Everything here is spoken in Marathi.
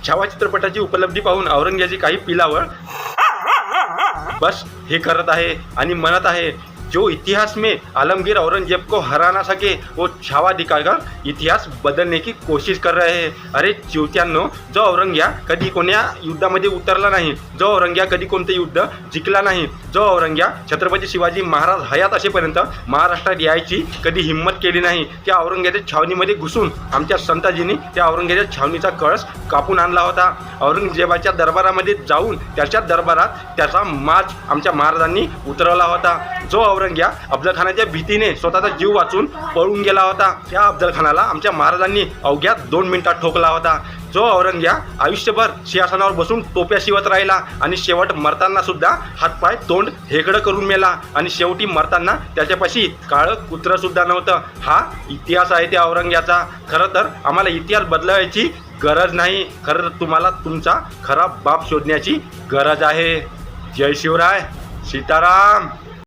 छावा चित्रपटाची उपलब्धी पाहून औरंगजेबाची काही पिलावळ बस हे करत आहे आणि म्हणत आहे, जो इतिहास में आलमगीर औरंगजेब को हरा ना सके वो छावा दिखाकर इतिहास बदलने की कोशिश कर रहे हैं। अरे चिवत्यांनो, जो औरंग्या कधी कोण्या युद्धामध्ये उतरला नाही, जो औरंग्या कधी कोणते युद्ध जिंकला नाही, जो औरंग्या छत्रपती शिवाजी महाराज हयात असेपर्यंत महाराष्ट्रात यायची कधी हिंमत केली नाही, त्या औरंगजेबाच्या छावणीमध्ये घुसून आमच्या संताजींनी त्या औरंगजेबाच्या छावणीचा कळस कापून आणला होता। औरंगजेबाच्या दरबारामध्ये जाऊन त्याच्या दरबारात त्याचा माज आमच्या महाराजांनी उतरवला होता। जो औरंग्या अफजलखानाच्या भीतीने स्वतःचा जीव वाचून पळून गेला होता, त्या अफजलखानाला आमच्या महाराजांनी अवघ्या 2 मिनिटात ठोकला होता। जो औरंग्या आयुष्यभर सिंहासनावर बसून टोप्या शिवत राहिला आणि शेवट मरताना सुद्धा हातपाय तोंड हेकडं करून मेला आणि शेवटी मरताना त्याच्यापाशी काळं कुत्रं सुद्धा नव्हतं। हा इतिहास आहे त्या औरंग्याचा। खरं तर आम्हाला इतिहास बदलावायची गरज नाही, खरं तर तुम्हाला तुमचा खरा बाप शोधण्याची गरज आहे। जय शिवराय, सीताराम।